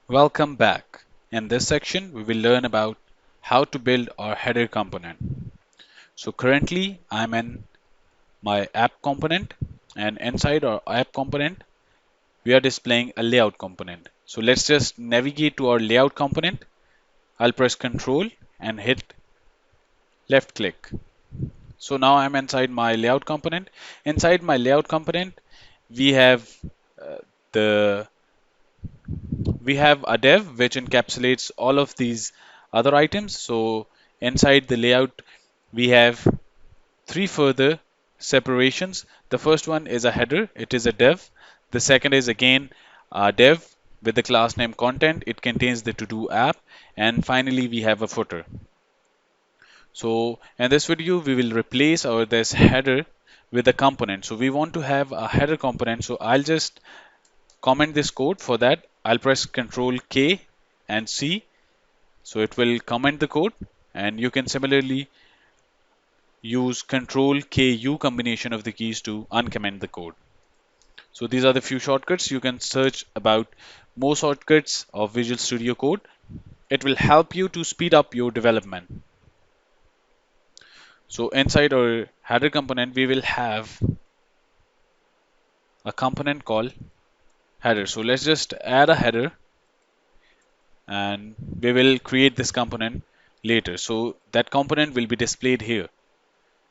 Welcome back. In this section, we will learn about how to build our header component. So currently, I'm in my app component, and inside our app component, we are displaying a layout component. So let's just navigate to our layout component. I'll press Control and hit left click. So now I'm inside my layout component. Inside my layout component, we have uh, the we have a div which encapsulates all of these other items. So inside the layout, we have three further separations. The first one is a header, it is a div. The second is again a div with the class name content, it contains the to do app. And finally, we have a footer. So in this video, we will replace our this header with a component. So we want to have a header component. So I'll just comment this code. For that, I'll press Control K and C. So it will comment the code, and you can similarly use Control KU combination of the keys to uncomment the code. So these are the few shortcuts. You can search about more shortcuts of Visual Studio Code. It will help you to speed up your development. So inside our header component, we will have a component called header. So let's just add a header, and we will create this component later. So that component will be displayed here.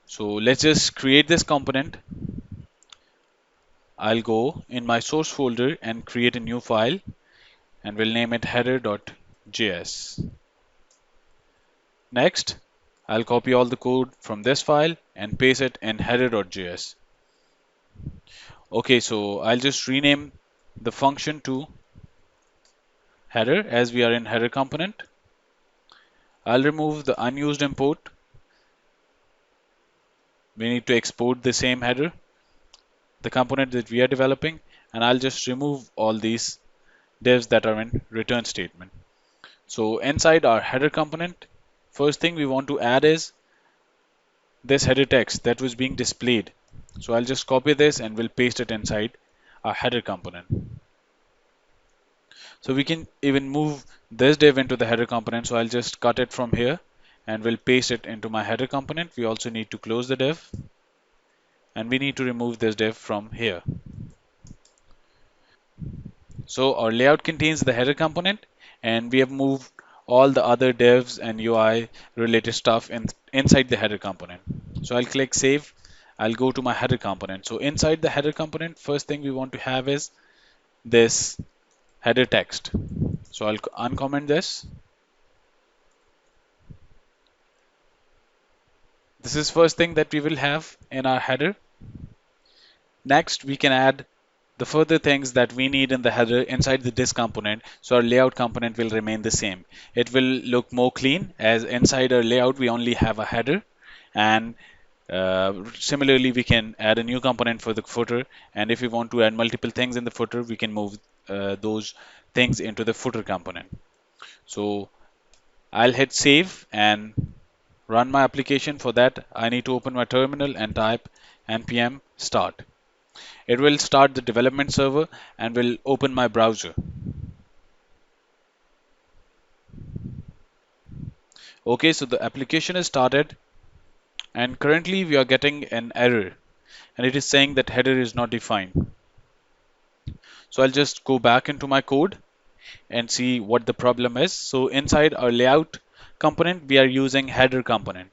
So let's just create this component. I'll go in my source folder and create a new file, and we'll name it header.js. Next, I'll copy all the code from this file and paste it in header.js. Okay, so I'll just rename the function to header as we are in header component. I'll remove the unused import. We need to export the same header, the component that we are developing, and I'll just remove all these divs that are in return statement. So inside our header component, first thing we want to add is this header text that was being displayed. So I'll just copy this and we'll paste it inside our header component. So we can even move this div into the header component. So I'll just cut it from here and we'll paste it into my header component. We also need to close the div, and we need to remove this div from here. So our layout contains the header component, and we have moved all the other divs and UI related stuff inside the header component. So I'll click save. I'll go to my header component. So inside the header component, first thing we want to have is this header text. So I'll uncomment this. This is first thing that we will have in our header. Next, we can add the further things that we need in the header inside the disk component, so our layout component will remain the same. It will look more clean, as inside our layout we only have a header, and similarly we can add a new component for the footer, and if we want to add multiple things in the footer, we can move those things into the footer component. So I'll hit save and run my application. For that, I need to open my terminal and type npm start. It will start the development server and will open my browser. Okay, so the application is started, and currently we are getting an error, and it is saying that header is not defined. So I'll just go back into my code and see what the problem is. So inside our layout component, we are using header component,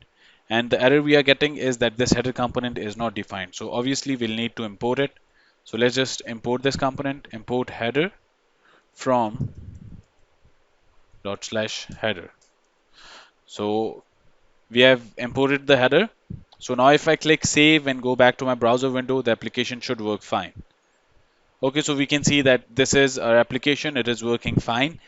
and the error we are getting is that this header component is not defined. So obviously we'll need to import it. So let's just import this component, import header from dot slash header. So we have imported the header. So now if I click save and go back to my browser window, the application should work fine. Okay, so we can see that this is our application. It is working fine.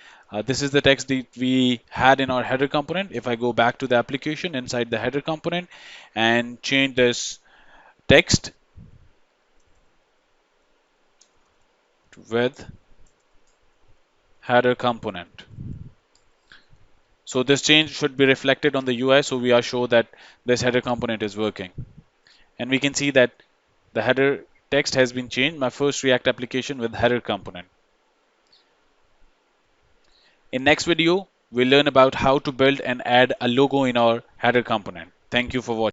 This is the text that we had in our header component. If I go back to the application inside the header component and change this text with header component. So this change should be reflected on the UI, so we are sure that this header component is working. And we can see that the header text has been changed. My first React application with header component. In next video, we'll learn about how to build and add a logo in our header component. Thank you for watching.